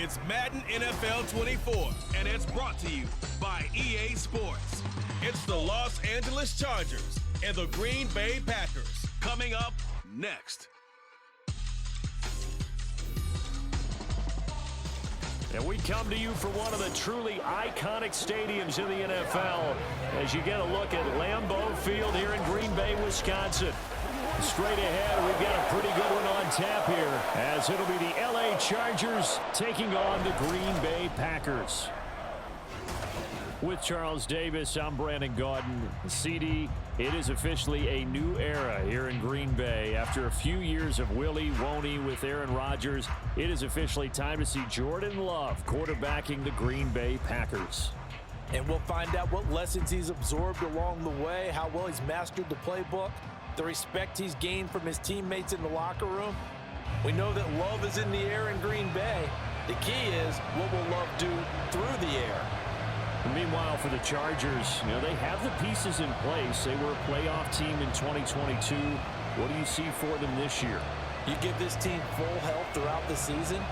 It's Madden NFL 24, and it's brought to you by EA Sports. It's the Los Angeles Chargers and the Green Bay Packers. Coming up next. And we come to you from one of the truly iconic stadiums in the NFL as you get a look at Lambeau Field here in Green Bay, Wisconsin. Straight ahead, we've got a pretty good one on tap here as it'll be the LA Chargers taking on the Green Bay Packers. With Charles Davis, I'm Brandon Gaudin. CD, it is officially a new era here in Green Bay. After a few years of Willie Woney with Aaron Rodgers, it is officially time to see Jordan Love quarterbacking the Green Bay Packers. And we'll find out what lessons he's absorbed along the way, how well he's mastered the playbook, the respect he's gained from his teammates in the locker room. We know that Love is in the air in Green Bay. The key is, what will Love do through the air? Meanwhile, for the Chargers, they have the pieces in place. They were a playoff team in 2022. What do you see for them this year? You give this team full health throughout the season,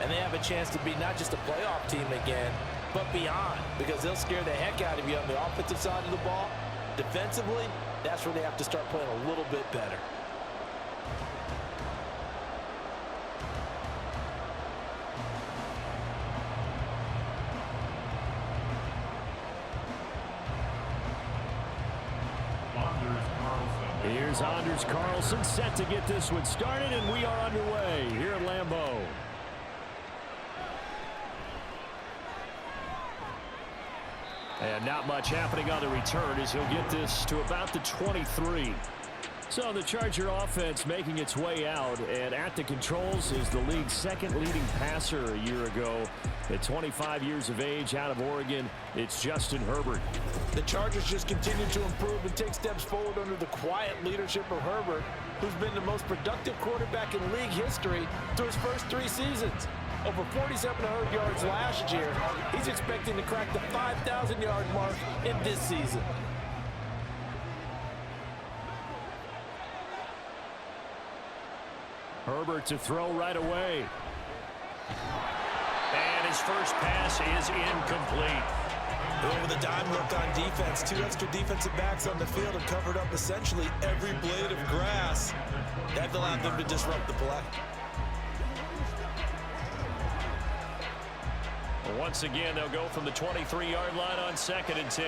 and they have a chance to be not just a playoff team again, but beyond, because they'll scare the heck out of you on the offensive side of the ball. Defensively, that's where they have to start playing a little bit better. Here's Anders Carlson set to get this one started, and we are underway here at Lambeau. And not much happening on the return as he'll get this to about the 23. So the Charger offense making its way out, and at the controls is the league's second leading passer a year ago. At 25 years of age, out of Oregon, it's Justin Herbert. The Chargers just continue to improve and take steps forward under the quiet leadership of Herbert, who's been the most productive quarterback in league history through his first 3 seasons. Over 4,700 yards last year. He's expecting to crack the 5,000-yard mark in this season. Herbert to throw right away. And his first pass is incomplete. With a dime look on defense, 2 extra defensive backs on the field have covered up essentially every blade of grass. That allowed them to disrupt the play. Once again, they'll go from the 23-yard line on 2nd and 10.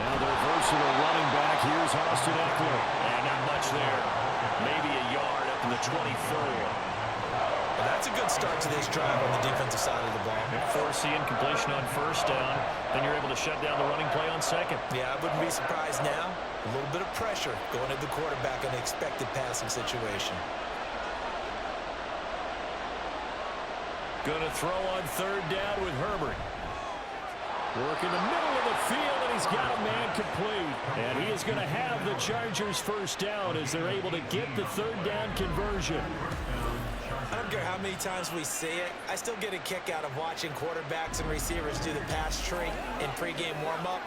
Now their versatile running back. Here's Austin Eckler. And not much there. Maybe a yard up in the 24. Well, that's a good start to this drive on the defensive side of the ball. Force the incompletion on first down. Then you're able to shut down the running play on 2nd. Yeah, I wouldn't be surprised now. A little bit of pressure going at the quarterback in an expected passing situation. Going to throw on 3rd down with Herbert. Work in the middle of the field, and he's got a man complete. And he is going to have the Chargers first down as they're able to get the 3rd down conversion. I don't care how many times we see it. I still get a kick out of watching quarterbacks and receivers do the pass tree in pregame warm-up.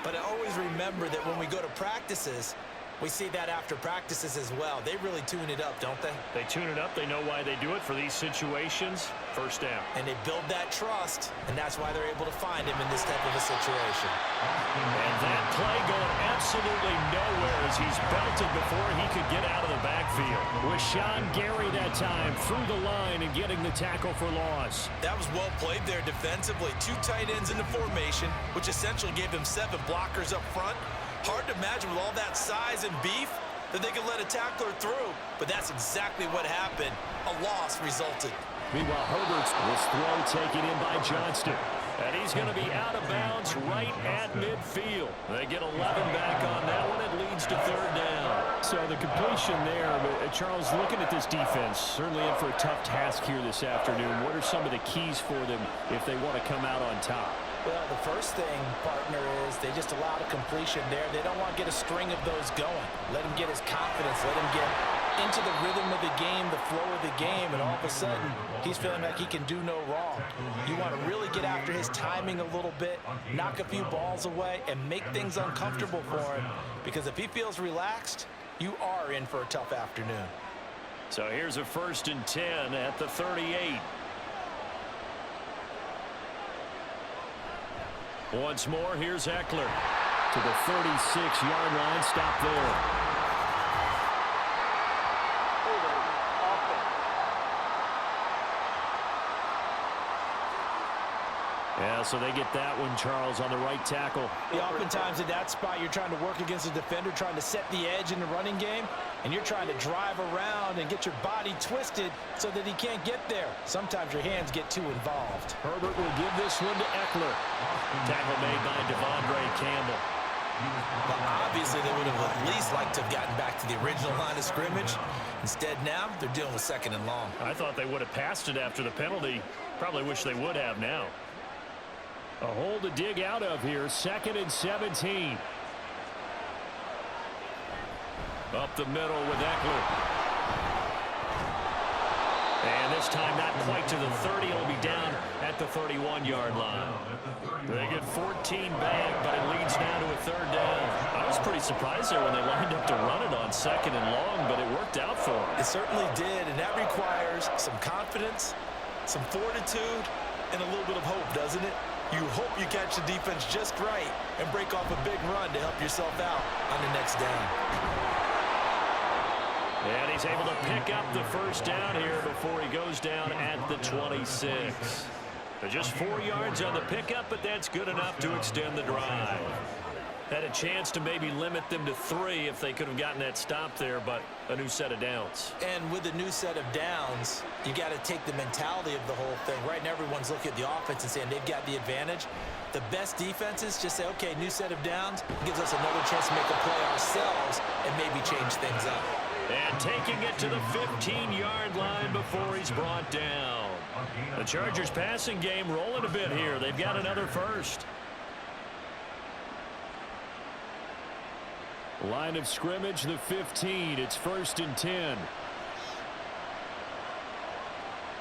But I always remember that when we go to practices, we see that after practices as well. They really tune it up, don't they? They tune it up. They know why they do it for these situations. First down. And they build that trust, and that's why they're able to find him in this type of a situation. And that play going absolutely nowhere as he's belted before he could get out of the backfield. With Sean Gary that time through the line and getting the tackle for loss. That was well played there defensively. 2 tight ends in the formation, which essentially gave them 7 blockers up front. Hard to imagine with all that size and beef that they could let a tackler through, but that's exactly what happened. A loss resulted. Meanwhile, Herbert's this throw taken in by Johnston. And he's going to be out of bounds right at midfield. They get 11 back on that one. It leads to 3rd down. So the completion there, but Charles, looking at this defense, certainly in for a tough task here this afternoon. What are some of the keys for them if they want to come out on top? Well, the first thing, partner, is they just allowed a completion there. They don't want to get a string of those going. Let him get his confidence. Let him get into the rhythm of the game, the flow of the game, and all of a sudden, he's feeling like he can do no wrong. You want to really get after his timing a little bit, knock a few balls away, and make things uncomfortable for him. Because if he feels relaxed, you are in for a tough afternoon. So here's a 1st and 10 at the 38. Once more, here's Eckler to the 36-yard line. Stop there. Yeah, so they get that one, Charles, on the right tackle. Yeah, oftentimes in that spot, you're trying to work against a defender, trying to set the edge in the running game, and you're trying to drive around and get your body twisted so that he can't get there. Sometimes your hands get too involved. Herbert will give this one to Eckler. Tackle made by Devondre Campbell. Well, obviously, they would have at least liked to have gotten back to the original line of scrimmage. Instead, now, they're dealing with 2nd and long. I thought they would have passed it after the penalty. Probably wish they would have now. A hole to dig out of here. 2nd and 17. Up the middle with Eckler. And this time not quite to the 30. It'll be down at the 31-yard line. They get 14 back, but it leads now to a 3rd down. I was pretty surprised there when they lined up to run it on 2nd and long, but it worked out for them. It certainly did, and that requires some confidence, some fortitude, and a little bit of hope, doesn't it? You hope you catch the defense just right and break off a big run to help yourself out on the next down. And he's able to pick up the 1st down here before he goes down at the 26. Just 4 yards on the pickup, but that's good enough to extend the drive. Had a chance to maybe limit them to 3 if they could have gotten that stop there, but a new set of downs. And with a new set of downs, you got to take the mentality of the whole thing. Right now, everyone's looking at the offense and saying they've got the advantage. The best defenses just say, okay, new set of downs gives us another chance to make a play ourselves and maybe change things up. And taking it to the 15-yard line before he's brought down. The Chargers passing game rolling a bit here. They've got another 1st. Line of scrimmage, the 15. It's 1st and 10.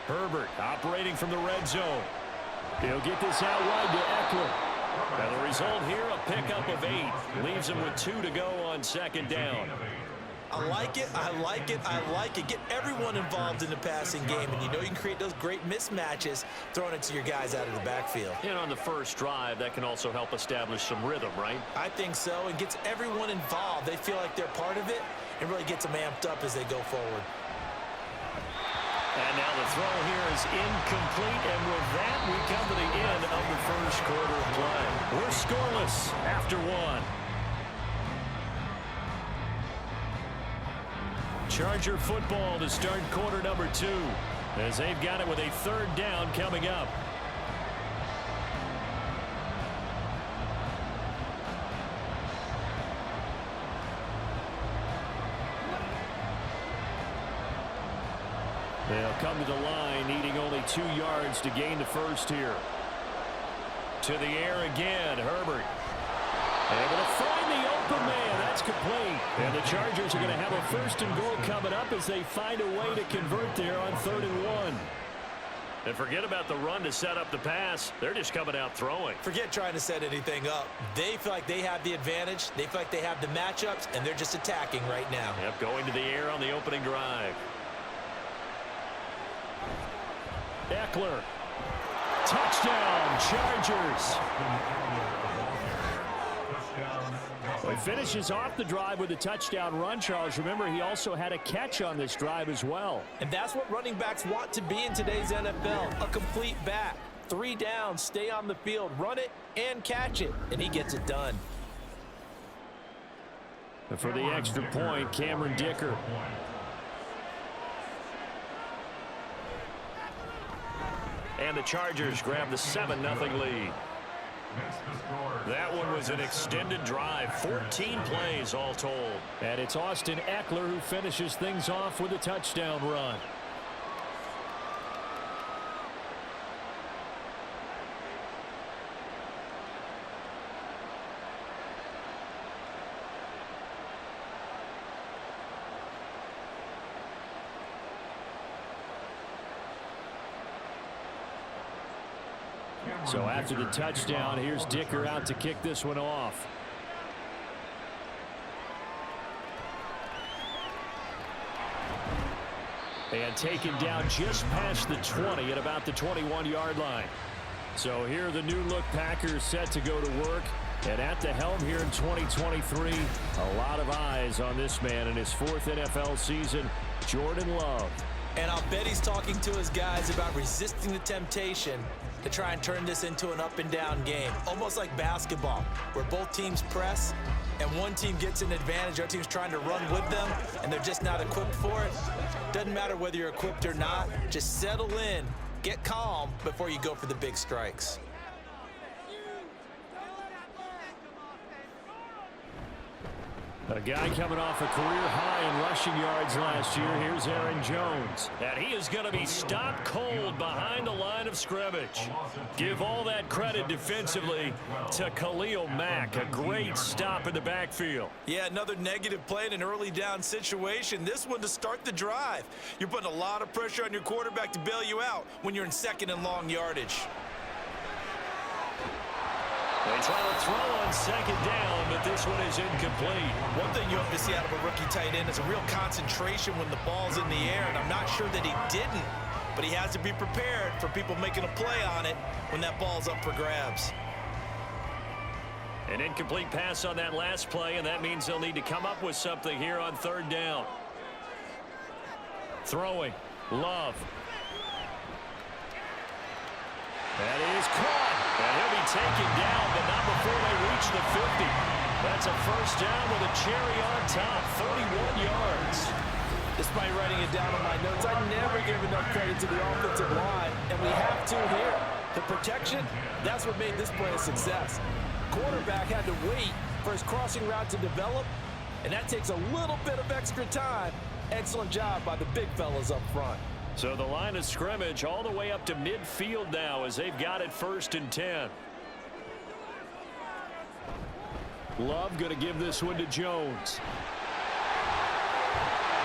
Herbert operating from the red zone. He'll get this out wide to Eckler. And the result here, a pickup of 8. Leaves him with 2 to go on 2nd down. I like it, I like it, I like it. Get everyone involved in the passing game, and you know you can create those great mismatches throwing it to your guys out of the backfield. And on the first drive, that can also help establish some rhythm, right? I think so, and gets everyone involved. They feel like they're part of it, and really gets them amped up as they go forward. And now the throw here is incomplete, and with that, we come to the end of the first quarter of play. We're scoreless after 1. Charger football to start quarter number 2, as they've got it with a 3rd down coming up. They'll come to the line, needing only 2 yards to gain the 1st here. To the air again, Herbert. Able to find the open man. That's complete. And the Chargers are going to have a 1st and goal coming up as they find a way to convert there on 3rd and 1. And forget about the run to set up the pass. They're just coming out throwing. Forget trying to set anything up. They feel like they have the advantage. They feel like they have the matchups, and they're just attacking right now. Yep, going to the air on the opening drive. Eckler. Touchdown, Chargers. Well, he finishes off the drive with a touchdown run, Charles. Remember, he also had a catch on this drive as well. And that's what running backs want to be in today's NFL, a complete back. 3 downs, stay on the field, run it, and catch it. And he gets it done. And for the extra point, Cameron Dicker. And the Chargers grab the 7-0 lead. That one was an extended drive, 14 plays all told. And it's Austin Eckler who finishes things off with a touchdown run. So after the touchdown, here's Dicker out to kick this one off. And taken down just past the 20 at about the 21-yard line. So here the new look Packers set to go to work. And at the helm here in 2023, a lot of eyes on this man in his 4th NFL season, Jordan Love. And I'll bet he's talking to his guys about resisting the temptation to try and turn this into an up-and-down game. Almost like basketball, where both teams press, and one team gets an advantage, our team's trying to run with them, and they're just not equipped for it. Doesn't matter whether you're equipped or not. Just settle in, get calm before you go for the big strikes. A guy coming off a career high in rushing yards last year. Here's Aaron Jones. And he is going to be stopped cold behind the line of scrimmage. Give all that credit defensively to Khalil Mack. A great stop in the backfield. Yeah, another negative play in an early down situation. This one to start the drive. You're putting a lot of pressure on your quarterback to bail you out when you're in 2nd and long yardage. They try to throw on 2nd down, but this one is incomplete. One thing you hope to see out of a rookie tight end is a real concentration when the ball's in the air, and I'm not sure that he didn't, but he has to be prepared for people making a play on it when that ball's up for grabs. An incomplete pass on that last play, and that means they'll need to come up with something here on 3rd down. Throwing. Love. That is caught. And he'll be taken down, but not before they reach the 50. That's a 1st down with a cherry on top, 31 yards. Despite writing it down on my notes, I never give enough credit to the offensive line, and we have to here. The protection, that's what made this play a success. Quarterback had to wait for his crossing route to develop, and that takes a little bit of extra time. Excellent job by the big fellas up front. So the line of scrimmage all the way up to midfield now as they've got it 1st and 10. Love going to give this one to Jones.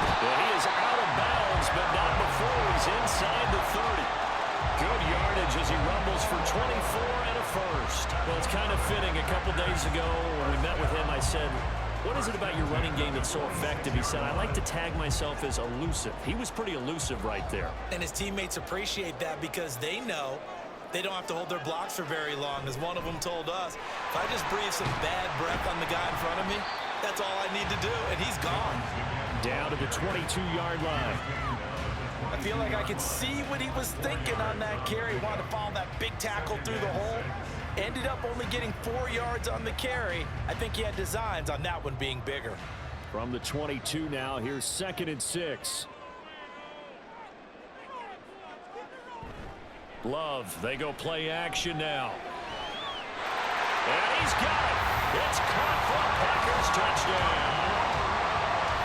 And he is out of bounds, but not before he's inside the 30. Good yardage as he rumbles for 24 and a 1st. Well, it's kind of fitting. A couple days ago when we met with him, I said, what is it about your running game that's so effective? He said, I like to tag myself as elusive. He was pretty elusive right there. And his teammates appreciate that because they know they don't have to hold their blocks for very long. As one of them told us, if I just breathe some bad breath on the guy in front of me, that's all I need to do, and he's gone. Down to the 22-yard line. I feel like I could see what he was thinking on that carry. He wanted to follow that big tackle through the hole. Ended up only getting 4 yards on the carry. I think he had designs on that one being bigger. From the 22 now, here's 2nd and 6. Love, they go play action now. And he's got it. It's caught for a Packers touchdown.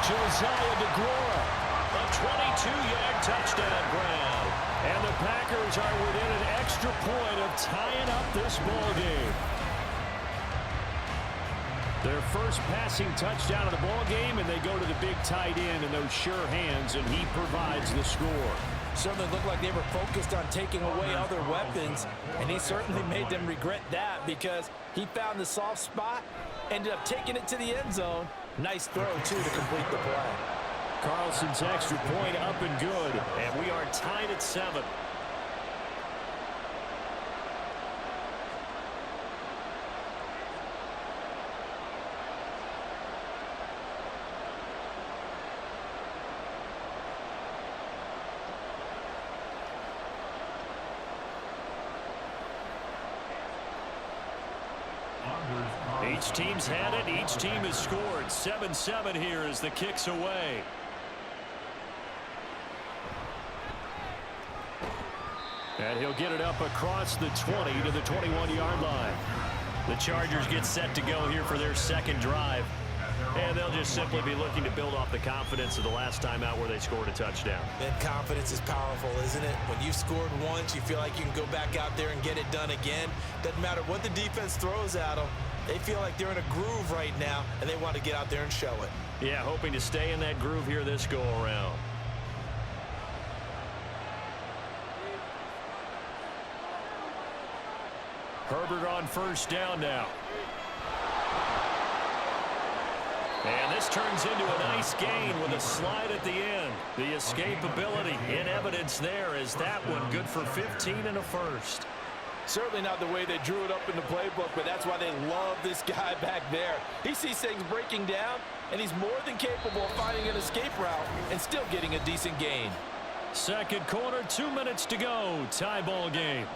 Josiah DeGuara, a 22-yard touchdown grab. And the Packers are within an extra point of tying up this ball game. Their first passing touchdown of the ball game, and they go to the big tight end in those sure hands, and he provides the score. Certainly looked like they were focused on taking away other weapons, and he certainly made them regret that because he found the soft spot, ended up taking it to the end zone. Nice throw, too, to complete the play. Carlson's extra point up and good, and we are tied at 7. Each team's had it. Each team has scored. 7-7 here as the kick's away. And he'll get it up across the 20 to the 21-yard line. The Chargers get set to go here for their second drive. And they'll just simply be looking to build off the confidence of the last time out where they scored a touchdown. And confidence is powerful, isn't it? When you've scored once, you feel like you can go back out there and get it done again. Doesn't matter what the defense throws at them. They feel like they're in a groove right now, and they want to get out there and show it. Yeah, hoping to stay in that groove here this go-around. Herbert on first down now. And this turns into a nice gain with a slide at the end. The escapability in evidence there as that one good for 15 and a first. Certainly not the way they drew it up in the playbook, but that's why they love this guy back there. He sees things breaking down, and he's more than capable of finding an escape route and still getting a decent gain. Second quarter, 2 minutes to go. Tie ball game.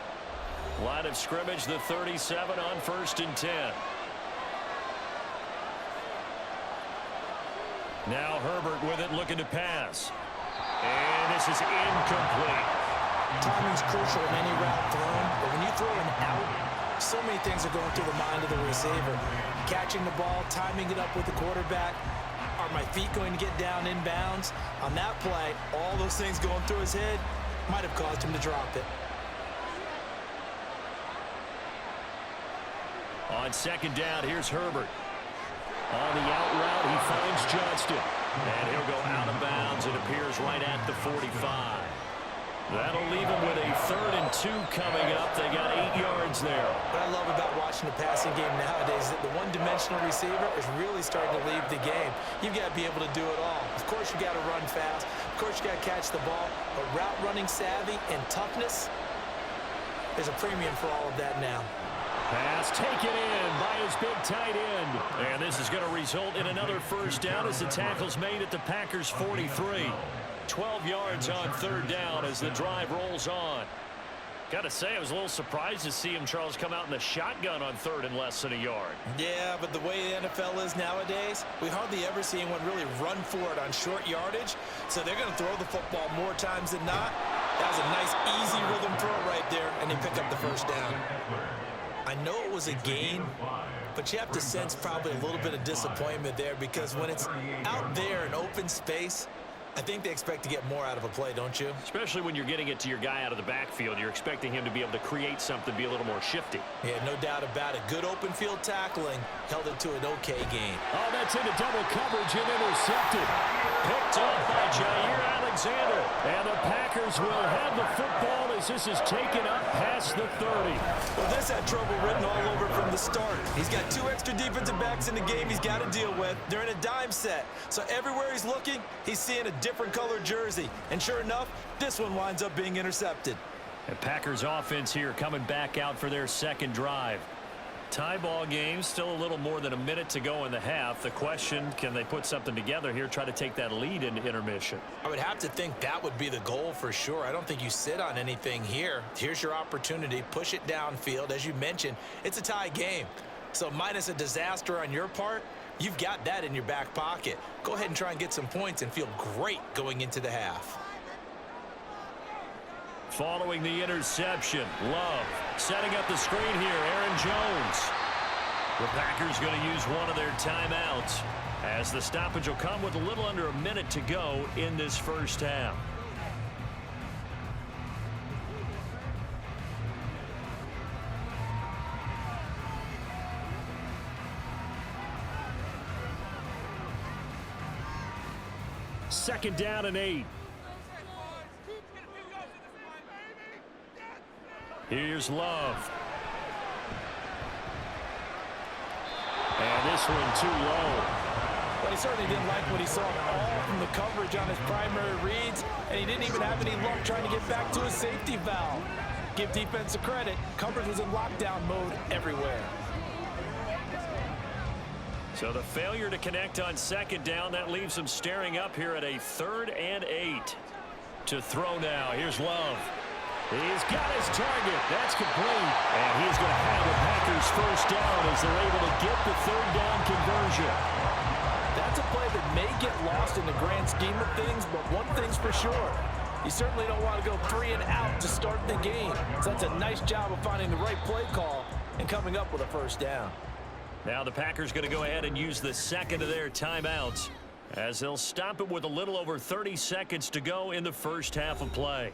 Line of scrimmage, the 37 on 1st and 10. Now Herbert with it, looking to pass. And this is incomplete. Timing's crucial in any route thrown, but when you throw an out, so many things are going through the mind of the receiver. Catching the ball, timing it up with the quarterback. Are my feet going to get down in bounds? On that play, all those things going through his head might have caused him to drop it. On second down, here's Herbert. On the out route, he finds Johnston. And he'll go out of bounds. It appears right at the 45. That'll leave him with a 3rd and 2 coming up. They got 8 yards there. What I love about watching the passing game nowadays is that the one-dimensional receiver is really starting to leave the game. You've got to be able to do it all. Of course, you got to run fast. Of course, you got to catch the ball. But route running savvy and toughness, there's a premium for all of that now. Pass taken in by his big tight end. And this is going to result in another first down as the tackle's made at the Packers' 43. 12 yards on 3rd down as the drive rolls on. Got to say, I was a little surprised to see him, Charles, come out in the shotgun on 3rd and less than a yard. Yeah, but the way the NFL is nowadays, we hardly ever see anyone really run for it on short yardage. So they're going to throw the football more times than not. That was a nice, easy rhythm throw right there, and they pick up the first down. I know it was a gain, but you have to sense probably a little bit of disappointment there because when it's out there in open space, I think they expect to get more out of a play, don't you? Especially when you're getting it to your guy out of the backfield. You're expecting him to be able to create something, be a little more shifty. Yeah, no doubt about it. Good open field tackling held it to an okay gain. Oh, that's into double coverage and intercepted. Picked up by Jair Alexander. And the Packers will have the football as this is taken up past the 30. Well, this had trouble written all over from the start. He's got 2 extra defensive backs in the game he's got to deal with. They're in a dime set. So everywhere he's looking, he's seeing a different colored jersey. And sure enough, this one winds up being intercepted. The Packers offense here coming back out for their second drive. Tie ball game, still a little more than a minute to go in the half. The question, can they put something together here, try to take that lead into intermission? I would have to think that would be the goal for sure. I don't think you sit on anything here. Here's your opportunity. Push it downfield. As you mentioned, it's a tie game. So minus a disaster on your part, you've got that in your back pocket. Go ahead and try and get some points and feel great going into the half. Following the interception, Love setting up the screen here, Aaron Jones. The Packers going to use one of their timeouts as the stoppage will come with a little under a minute to go in this first half. Second down and 8. Here's Love. And this one too low. Well, he certainly didn't like what he saw all from the coverage on his primary reads, and he didn't even have any luck trying to get back to his safety valve. Give defense a credit. Coverage was in lockdown mode everywhere. So the failure to connect on second down, that leaves him staring up here at a 3rd and 8. To throw now, here's Love. He's got his target. That's complete. And he's going to have the Packers first down as they're able to get the 3rd down conversion. That's a play that may get lost in the grand scheme of things, but one thing's for sure. You certainly don't want to go 3 and out to start the game. So that's a nice job of finding the right play call and coming up with a first down. Now the Packers going to go ahead and use the second of their timeouts as they'll stop it with a little over 30 seconds to go in the first half of play.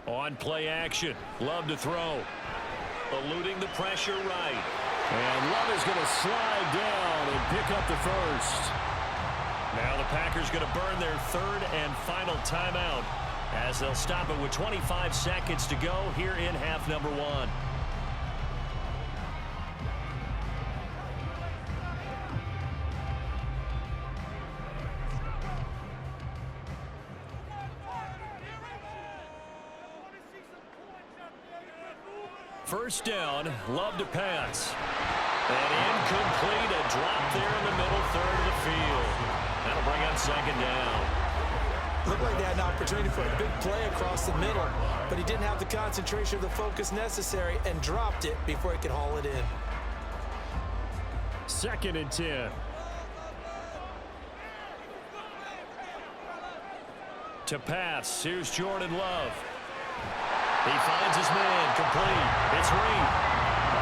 On play action, Love to throw. Eluding the pressure right. And Love is going to slide down and pick up the first. Now the Packers going to burn their third and final timeout as they'll stop it with 25 seconds to go here in half number one. First down, Love to pass. And incomplete, a drop there in the middle third of the field. That'll bring up second down. Looked like they had an opportunity for a big play across the middle, but he didn't have the concentration or the focus necessary and dropped it before he could haul it in. 2nd and 10. To pass, here's Jordan Love. He finds his man, complete. It's Reed.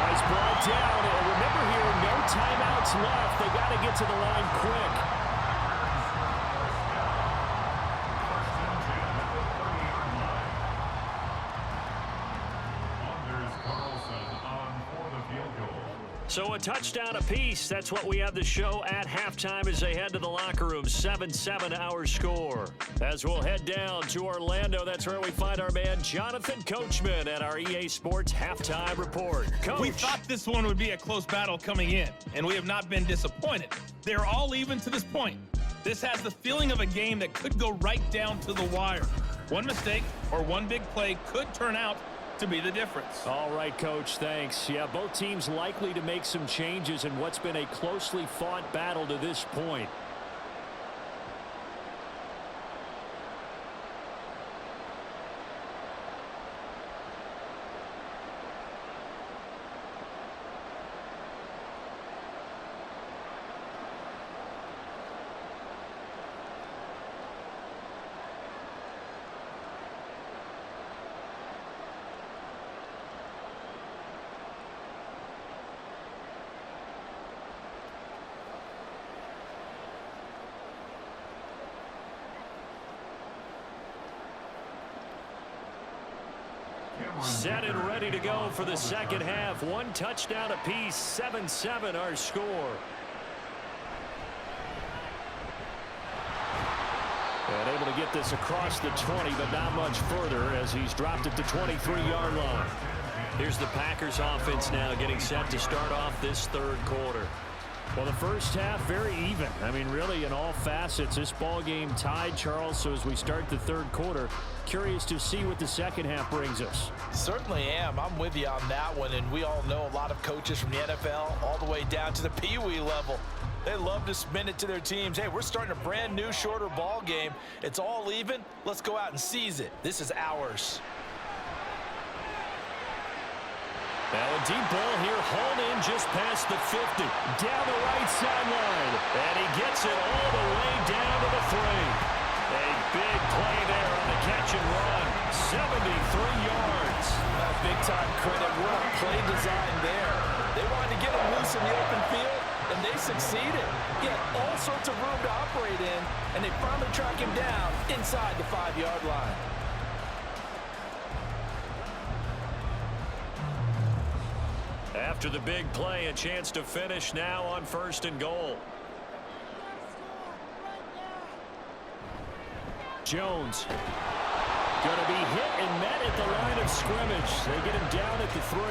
He's brought down, and remember here, no timeouts left. They got to get to the line quick. So a touchdown apiece. That's what we have the show at halftime as they head to the locker room. 7-7 our score. As we'll head down to Orlando, that's where we find our man Jonathan Coachman at our EA Sports Halftime Report. Coach. We thought this one would be a close battle coming in, and we have not been disappointed. They're all even to this point. This has the feeling of a game that could go right down to the wire. One mistake or one big play could turn out to be the difference. All right, Coach, thanks. Yeah, both teams likely to make some changes in what's been a closely fought battle to this point. Set and ready to go for the second half. One touchdown apiece, 7-7 our score. And able to get this across the 20, but not much further as he's dropped it to 23-yard line. Here's the Packers offense now getting set to start off this third quarter. Well, the first half, very even. I mean, really, in all facets, this ball game tied, Charles. So as we start the third quarter, curious to see what the second half brings us. Certainly am. I'm with you on that one. And we all know a lot of coaches from the NFL all the way down to the Pee Wee level. They love to spin it to their teams. Hey, we're starting a brand new, shorter ball game. It's all even. Let's go out and seize it. This is ours. Now a deep ball here, hauled in just past the 50. Down the right sideline. And he gets it all the way down to the 3. A big play there on the catch and run. 73 yards. Big time credit. What a play design there. They wanted to get him loose in the open field, and they succeeded. He had all sorts of room to operate in, and they finally track him down inside the 5-yard line. After the big play, a chance to finish now on 1st and goal. Jones going to be hit and met at the line of scrimmage. They get him down at the 3.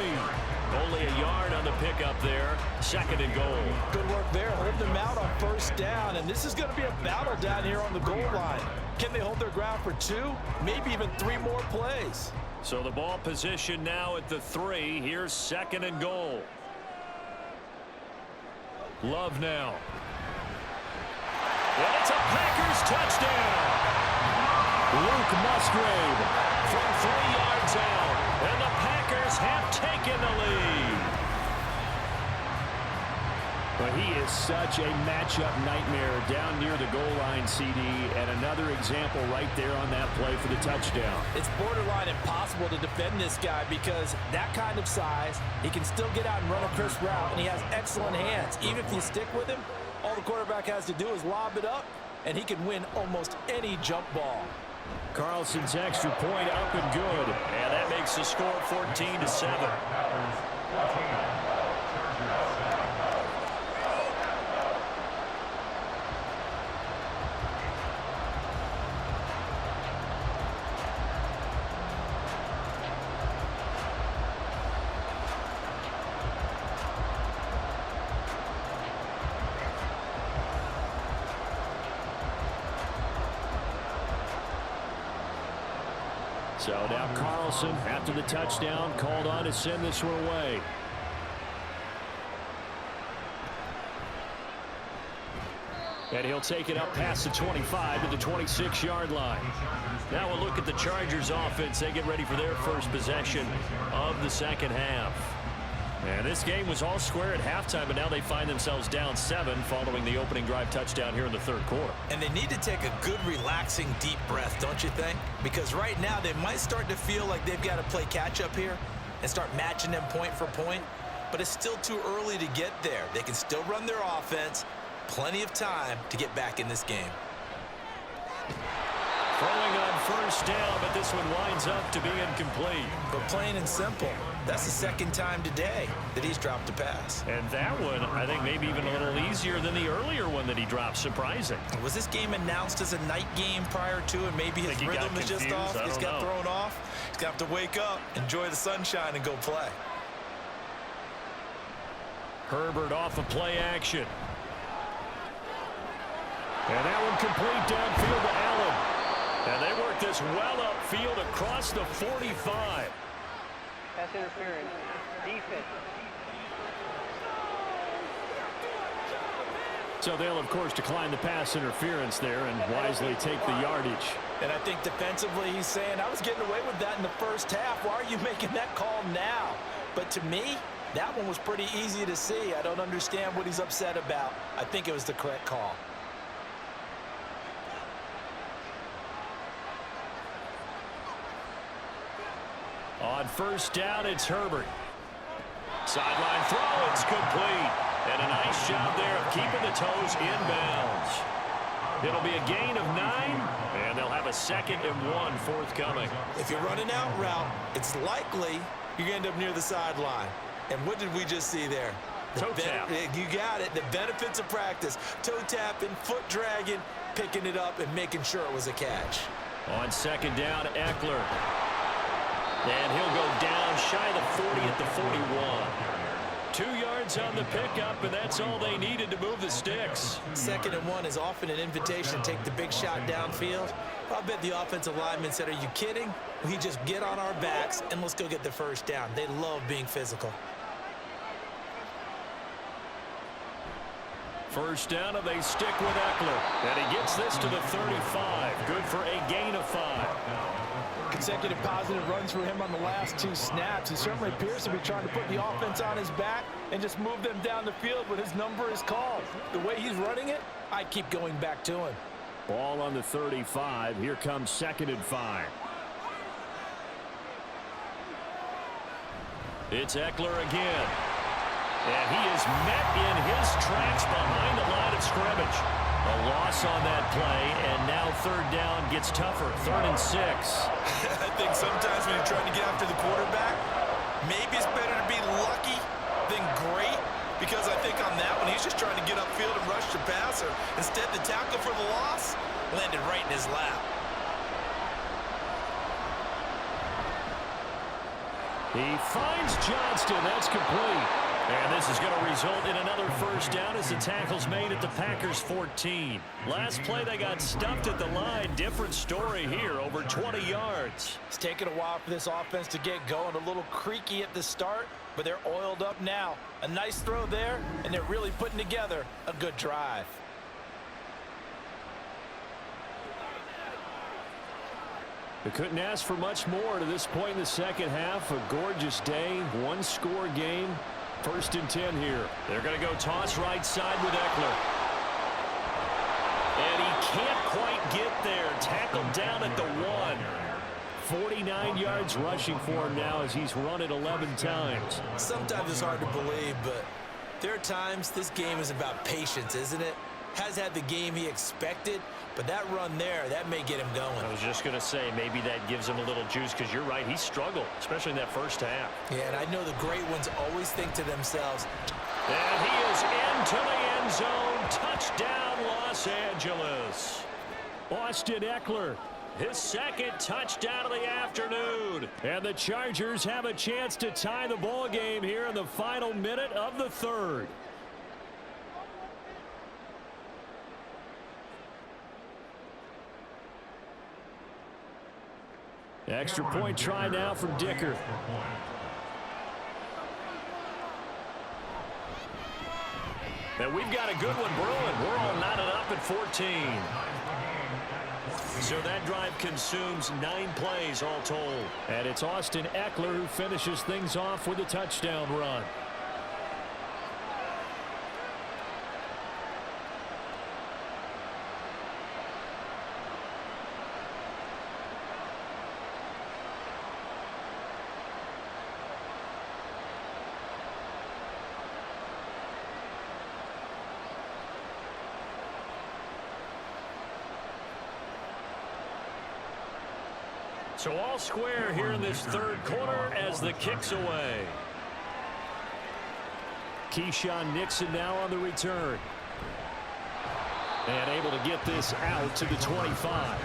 Only a yard on the pickup there. 2nd and goal. Good work there. Hold them out on 1st down, and this is going to be a battle down here on the goal line. Can they hold their ground for 2, maybe even 3 more plays? So the ball position now at the 3. Here's 2nd and goal. Love now. And it's a Packers touchdown. Luke Musgrave from 3 yards out. And the Packers have taken the lead. But he is such a matchup nightmare down near the goal line, CD, and another example right there on that play for the touchdown. It's borderline impossible to defend this guy because that kind of size, he can still get out and run a crisp route, and he has excellent hands. Even if you stick with him, all the quarterback has to do is lob it up, and he can win almost any jump ball. Carlson's extra point up and good, and that makes the score 14-7. So now Carlson, after the touchdown, called on to send this one away. And he'll take it up past the 25 to the 26-yard line. Now we'll look at the Chargers offense. They get ready for their first possession of the second half. And this game was all square at halftime, but now they find themselves down 7 following the opening drive touchdown here in the third quarter. And they need to take a good, relaxing, deep breath, don't you think? Because right now they might start to feel like they've got to play catch-up here and start matching them point for point. But it's still too early to get there. They can still run their offense. Plenty of time to get back in this game. Throwing on first down, but this one winds up to be incomplete. But plain and simple, that's the second time today that he's dropped a pass. And that one, I think, maybe even a little easier than the earlier one that he dropped. Surprising. Was this game announced as a night game prior to, and maybe his rhythm is just off? He's got thrown off. He's got to wake up, enjoy the sunshine, and go play. Herbert off of play action. And that one complete downfield to Allen. And they work this well upfield across the 45. Pass interference. Defense. So they'll, of course, decline the pass interference there and wisely take the yardage. And I think defensively he's saying, I was getting away with that in the first half. Why are you making that call now? But to me, that one was pretty easy to see. I don't understand what he's upset about. I think it was the correct call. On first down, it's Herbert. Sideline throw, it's complete. And a nice job there of keeping the toes inbounds. It'll be a gain of 9, and they'll have a 2nd and 1 forthcoming. If you're running out route, it's likely you're going to end up near the sideline. And what did we just see there? Toe tap. You got it. The benefits of practice. Toe tapping, foot dragging, picking it up, and making sure it was a catch. On second down, Eckler. And he'll go down shy of the 40 at the 41. 2 yards on the pickup, and that's all they needed to move the sticks. 2nd and 1 is often an invitation to take the big shot downfield. I bet the offensive lineman said, are you kidding? We just get on our backs and let's go get the first down. They love being physical. First down, and they stick with Eckler. And he gets this to the 35. Good for a gain of 5. Consecutive positive runs for him on the last 2 snaps. He certainly appears to be trying to put the offense on his back and just move them down the field when his number is called. The way he's running it, I keep going back to him. Ball on the 35. Here comes 2nd and 5. It's Eckler again. And he is met in his tracks behind the line of scrimmage. A loss on that play, and now 3rd down gets tougher. 3rd and 6. I think sometimes when you're trying to get after the quarterback, maybe it's better to be lucky than great, because I think on that one, he's just trying to get upfield and rush the passer. Instead, the tackle for the loss landed right in his lap. He finds Johnston. That's complete. And this is going to result in another first down as the tackle's made at the Packers' 14. Last play, they got stuffed at the line. Different story here, over 20 yards. It's taken a while for this offense to get going. A little creaky at the start, but they're oiled up now. A nice throw there, and they're really putting together a good drive. They couldn't ask for much more to this point in the second half. A gorgeous day, 1-score game. 1st and 10 here. They're going to go toss right side with Eckler. And he can't quite get there. Tackled down at the 1. 49 yards rushing for him now as he's run it 11 times. Sometimes it's hard to believe, but there are times this game is about patience, isn't it? Has had the game he expected, but that run there, that may get him going. I was just going to say, maybe that gives him a little juice, because you're right, he struggled, especially in that first half. Yeah, and I know the great ones always think to themselves. And he is into the end zone. Touchdown, Los Angeles. Austin Eckler, his 2nd touchdown of the afternoon. And the Chargers have a chance to tie the ball game here in the final minute of the 3rd. Extra point try now from Dicker. And we've got a good one brewing. We're all knotted up at 14. So that drive consumes 9 plays all told. And it's Austin Eckler who finishes things off with a touchdown run. So all square here in this third quarter as the kick's away. Keyshawn Nixon now on the return. And able to get this out to the 25.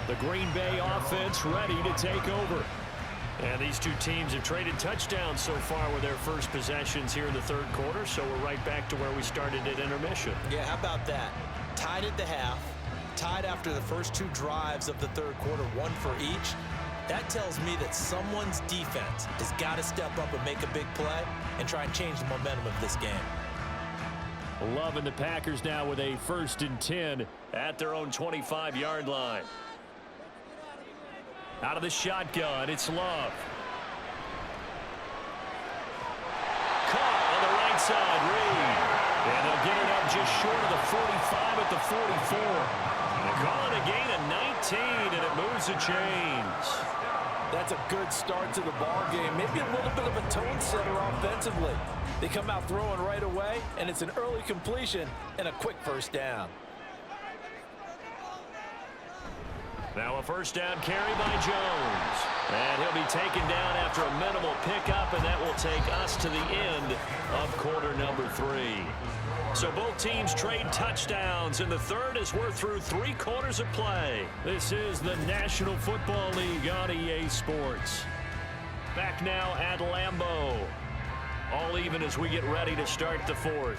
The Green Bay offense ready to take over. And these two teams have traded touchdowns so far with their first possessions here in the third quarter. So we're right back to where we started at intermission. Yeah, how about that? Tied at the half. Tied after the first 2 drives of the third quarter, 1 for each. That tells me that someone's defense has got to step up and make a big play and try and change the momentum of this game. Loving the Packers now with a 1st and 10 at their own 25-yard line. Out of the shotgun, it's Love. Caught on the right side, Reed. And they'll get it up just short of the 45 at the 44. They call it a gain of 19, and it moves the chains. That's a good start to the ball game. Maybe a little bit of a tone setter offensively. They come out throwing right away, and it's an early completion and a quick first down. Now a first down carry by Jones. And he'll be taken down after a minimal pickup, and that will take us to the end of quarter number 3. So both teams trade touchdowns in the third as we're through 3 quarters of play. This is the National Football League on EA Sports. Back now at Lambeau. All even as we get ready to start the fourth.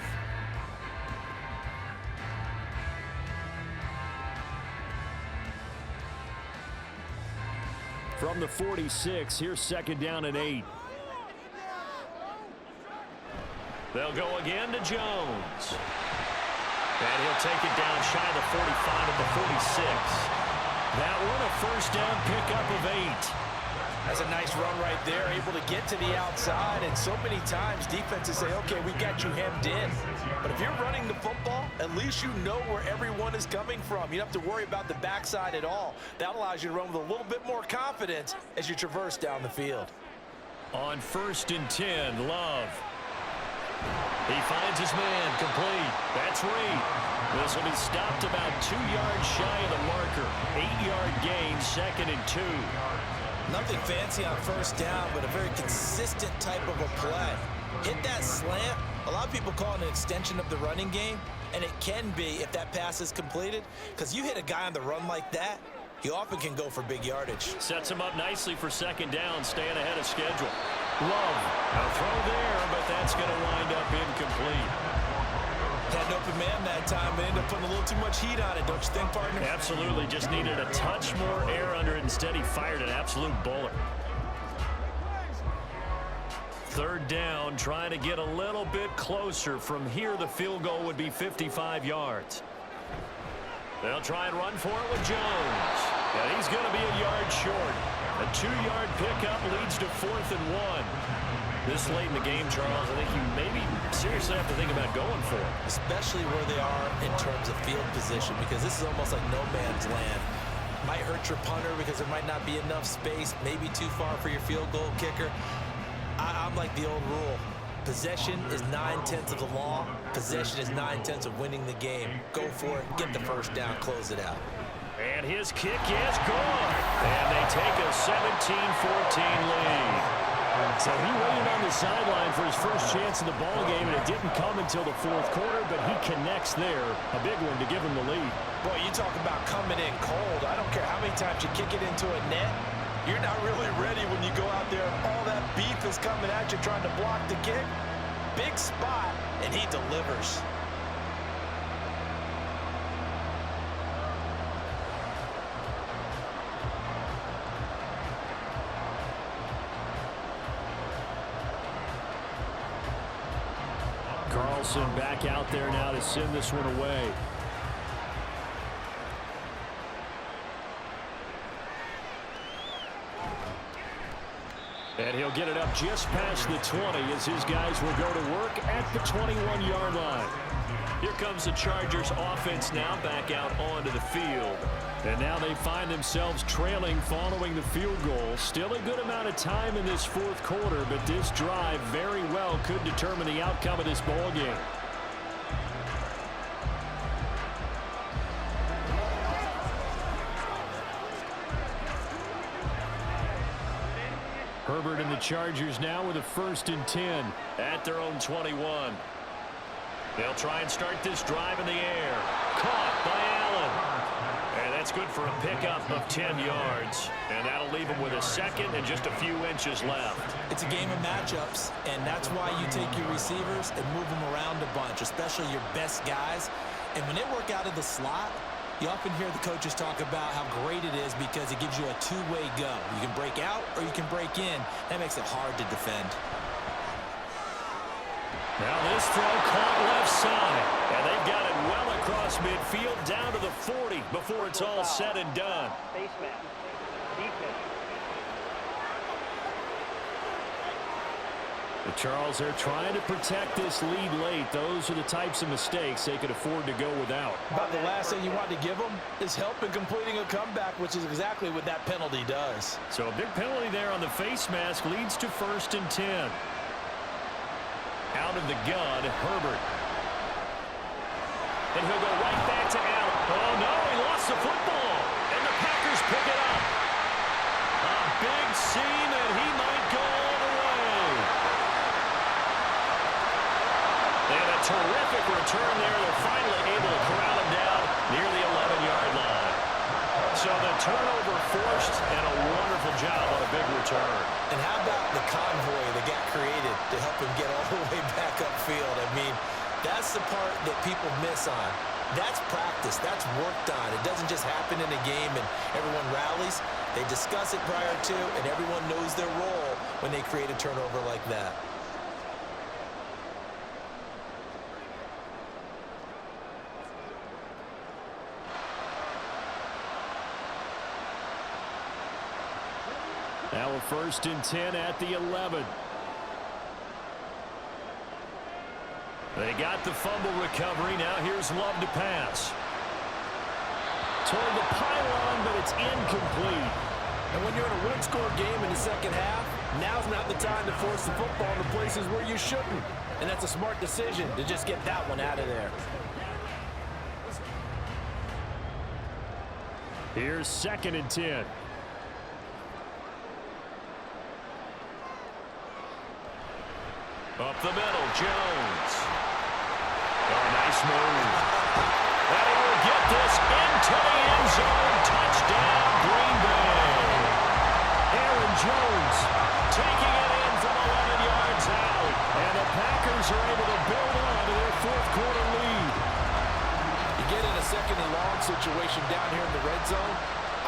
From the 46, here's 2nd down and 8. They'll go again to Jones. And he'll take it down shy of the 45 at the 46. That one a first down pickup of 8. That's a nice run right there, able to get to the outside. And so many times defenses say, okay, we got you hemmed in. But if you're running the football, at least you know where everyone is coming from. You don't have to worry about the backside at all. That allows you to run with a little bit more confidence as you traverse down the field. On 1st and 10, Love. He finds his man complete. That's Reed. This will be stopped about 2 yards shy of the marker. 8-yard gain, 2nd and 2. Nothing fancy on first down, but a very consistent type of a play. Hit that slant. A lot of people call it an extension of the running game, and it can be if that pass is completed, because you hit a guy on the run like that, he often can go for big yardage. Sets him up nicely for 2nd down, staying ahead of schedule. Love, a throw there, but that's going to wind up incomplete. Had an open man that time, but ended up putting a little too much heat on it, don't you think, partner? Absolutely, just needed a touch more air under it. Instead, he fired an absolute bullet. 3rd down, trying to get a little bit closer. From here, the field goal would be 55 yards. They'll try and run for it with Jones. And he's going to be a yard short. A 2-yard pickup leads to 4th and 1. This late in the game, Charles, I think you maybe seriously have to think about going for it. Especially where they are in terms of field position, because this is almost like no man's land. Might hurt your punter because there might not be enough space, maybe too far for your field goal kicker. I'm like the old rule. Possession is 9/10 of the law. Possession is 9/10 of winning the game. Go for it, get the first down, close it out. And his kick is good. And they take a 17-14 lead. So he waited on the sideline for his first chance in the ball game, and it didn't come until the 4th quarter, but he connects there. A big one to give him the lead. Boy, you talk about coming in cold. I don't care how many times you kick it into a net. You're not really ready when you go out there. All that beef is coming at you trying to block the kick. Big spot, and he delivers. Carlson back out there now to send this one away. And he'll get it up just past the 20 as his guys will go to work at the 21-yard line. Here comes the Chargers offense now back out onto the field. And now they find themselves trailing following the field goal. Still a good amount of time in this fourth quarter, but this drive very well could determine the outcome of this ball game. Herbert and the Chargers now with a 1st and 10 at their own 21. They'll try and start this drive in the air. Caught by Allen. And that's good for a pickup of 10 yards. And that'll leave them with a second and just a few inches left. It's a game of matchups, and that's why you take your receivers and move them around a bunch, especially your best guys. And when they work out of the slot, you often hear the coaches talk about how great it is because it gives you a two-way go. You can break out or you can break in. That makes it hard to defend. Now this throw caught left side. And they've got it well across midfield down to the 40 before it's all said and done. Face mask. Defense. The Charles, they're trying to protect this lead late. Those are the types of mistakes they could afford to go without. About the last thing you want to give them is help in completing a comeback, which is exactly what that penalty does. So a big penalty there on the face mask leads to 1st and 10. Out of the gun, Herbert. And he'll go right back to Allen. Oh, no, he lost the football. And the Packers pick it up. A big seam, and he might go all the way. And a terrific return there. They're finally able to corral him down near the 11-yard line. So the turnover forced, and a wonderful job on a big return. And how about the convoy that got created to help him get all the way back upfield? I mean, that's the part that people miss on. That's practice. That's worked on. It doesn't just happen in a game and everyone rallies. They discuss it prior to, and everyone knows their role when they create a turnover like that. Now a 1st and 10 at the 11. They got the fumble recovery. Now here's Love to pass. Toward the pylon, but it's incomplete. And when you're in a one-score game in the second half, now's not the time to force the football in the places where you shouldn't. And that's a smart decision to just get that one out of there. Here's 2nd and 10. Up the middle, Jones. Oh, nice move. And he will get this into the end zone. Touchdown, Green Bay. Aaron Jones taking it in from 11 yards out. And the Packers are able to build on to their fourth quarter lead. You get in a 2nd and long situation down here in the red zone,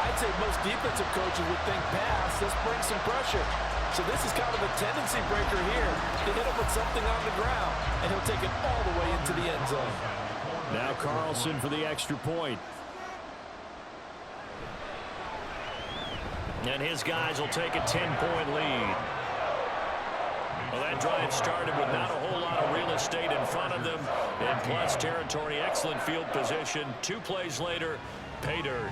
I'd say most defensive coaches would think pass. Let's bring some pressure. So this is kind of a tendency breaker here to hit him with something on the ground, and he'll take it all the way into the end zone. Now Carlson for the extra point. And his guys will take a 10-point lead. Well, that drive started with not a whole lot of real estate in front of them. In plus territory, excellent field position. 2 plays later, pay dirt.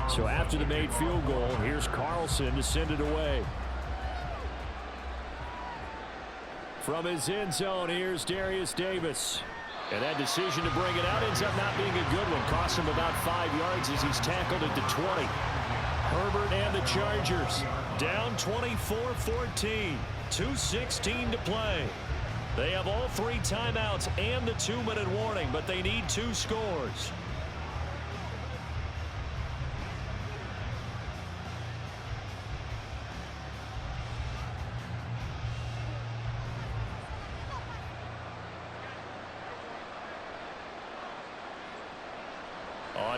So after the made field goal, here's Carlson to send it away. From his end zone, here's Darius Davis. And that decision to bring it out ends up not being a good one. Costs him about 5 yards as he's tackled at the 20. Herbert and the Chargers down 24-14. 2:16 to play. They have all 3 timeouts and the 2-minute warning, but they need 2 scores.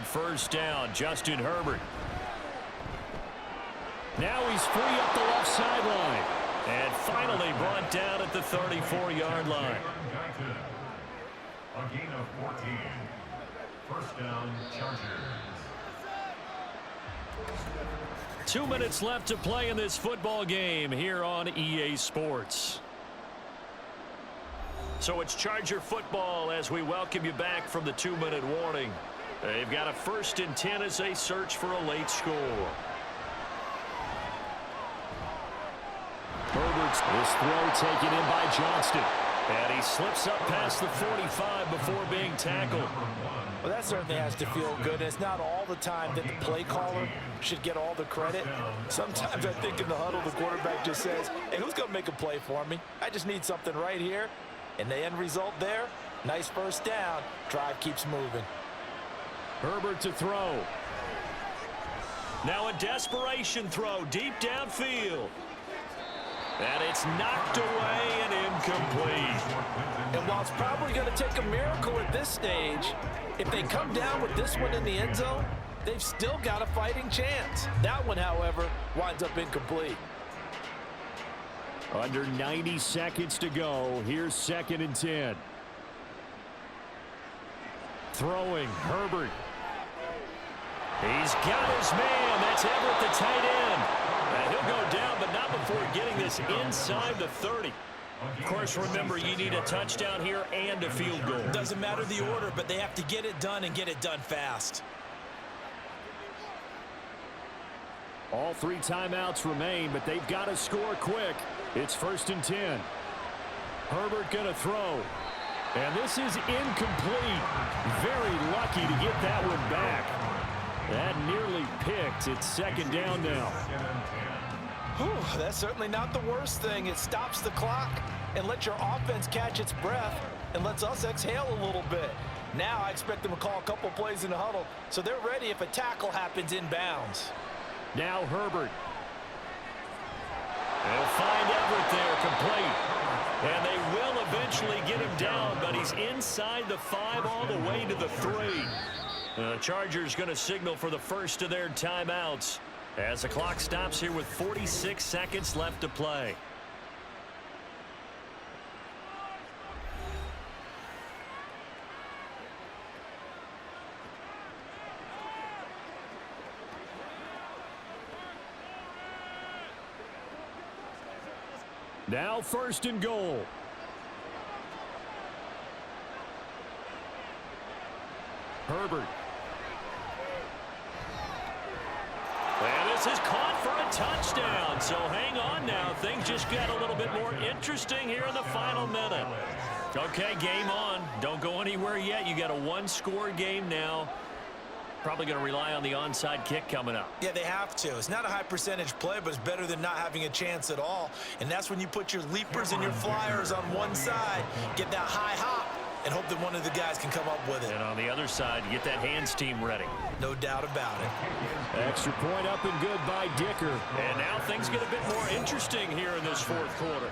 first down. Justin Herbert. Now he's free up the left sideline. And finally brought down at the 34-yard line. A gain of 14. First down, Chargers. 2 minutes left to play in this football game here on EA Sports. So it's Charger football as we welcome you back from the 2-minute warning. They've got a 1st and 10 as they search for a late score. Herbert's this throw taken in by Johnston. And he slips up past the 45 before being tackled. Well, that certainly has to feel good. It's not all the time that the play caller should get all the credit. Sometimes I think in the huddle, the quarterback just says, hey, who's going to make a play for me? I just need something right here. And the end result there, nice first down. Drive keeps moving. Herbert to throw. Now a desperation throw deep downfield. And it's knocked away and incomplete. And while it's probably going to take a miracle at this stage, if they come down with this one in the end zone, they've still got a fighting chance. That one, however, winds up incomplete. Under 90 seconds to go. Here's 2nd and 10. Throwing, Herbert. He's got his man. That's Everett, the tight end. And he'll go down, but not before getting this inside the 30. Of course, remember, you need a touchdown here and a field goal. Doesn't matter the order, but they have to get it done and get it done fast. All 3 timeouts remain, but they've got to score quick. It's 1st and 10. Herbert going to throw. And this is incomplete. Very lucky to get that one back. That nearly picked. It's 2nd down now. Whew, that's certainly not the worst thing. It stops the clock and lets your offense catch its breath and lets us exhale a little bit. Now I expect them to call a couple plays in the huddle so they're ready if a tackle happens inbounds. Now Herbert. They'll find Everett there, complete. And they will eventually get him down, but he's inside the 5 all the way to the 3. The Chargers going to signal for the first of their timeouts as the clock stops here with 46 seconds left to play. Now 1st and goal. Herbert. And this is caught for a touchdown. So hang on now. Things just got a little bit more interesting here in the final minute. Okay, game on. Don't go anywhere yet. You got a 1-score game now. Probably going to rely on the onside kick coming up. Yeah, they have to. It's not a high percentage play, but it's better than not having a chance at all. And that's when you put your leapers and your flyers on one side, get that high hop, and hope that one of the guys can come up with it. And on the other side, you get that hands team ready. No doubt about it. Extra point up and good by Dicker. And now things get a bit more interesting here in this 4th quarter.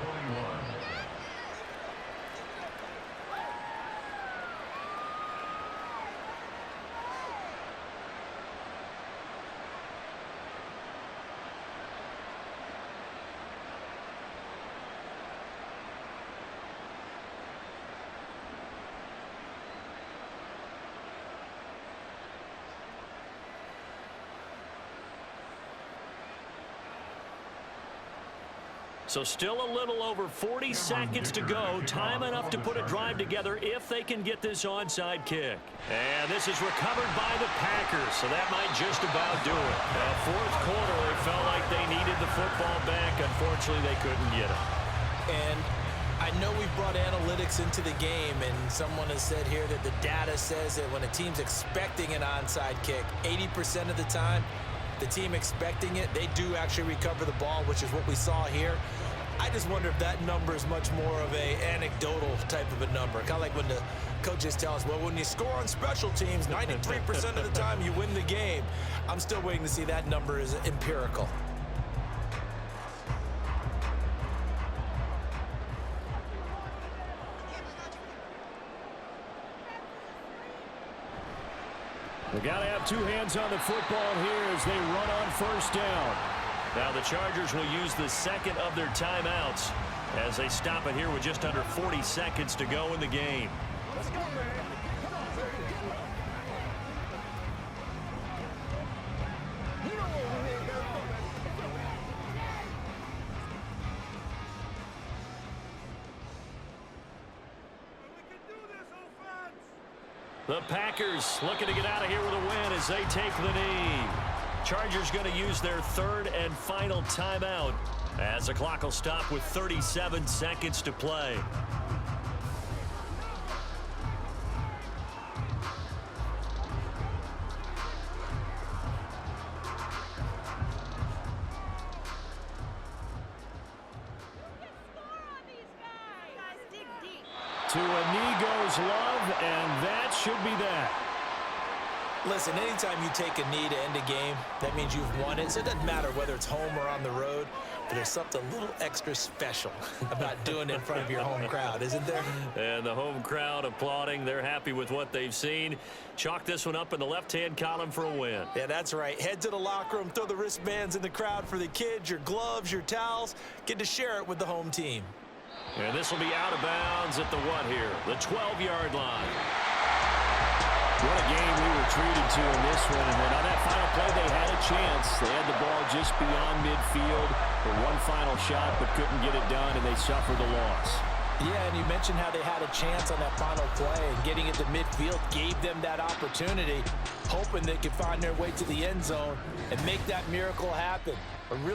So still a little over 40 seconds to go. Time enough to put a drive together if they can get this onside kick. And this is recovered by the Packers, so that might just about do it. 4th quarter, they felt like they needed the football back. Unfortunately, they couldn't get it. And I know we've brought analytics into the game, and someone has said here that the data says that when a team's expecting an onside kick, 80% of the time, the team expecting it, they do actually recover the ball, which is what we saw here. I just wonder if that number is much more of a anecdotal type of a number. Kind of like when the coaches tell us, well, when you score on special teams, 93% of the time you win the game. I'm still waiting to see that number is empirical. They got to have two hands on the football here as they run on first down. Now the Chargers will use the second of their timeouts as they stop it here with just under 40 seconds to go in the game. Let's go, man. The Packers looking to get out of here with a win as they take the knee. Chargers going to use their third and final timeout as the clock will stop with 37 seconds to play. To a knee goes Love, and that should be that. Listen, anytime you take a knee to end a game, that means you've won it. So it doesn't matter whether it's home or on the road, but there's something a little extra special about doing it in front of your home crowd, isn't there? And the home crowd applauding. They're happy with what they've seen. Chalk this one up in the left-hand column for a win. Yeah, that's right. Head to the locker room, throw the wristbands in the crowd for the kids, your gloves, your towels. Get to share it with the home team. And this will be out of bounds at the what here? The 12-yard line. What a game we were treated to in this one. And then on that final play, they had a chance. They had the ball just beyond midfield for one final shot, but couldn't get it done, and they suffered the loss. Yeah, and you mentioned how they had a chance on that final play, and getting it to midfield gave them that opportunity, hoping they could find their way to the end zone and make that miracle happen. A really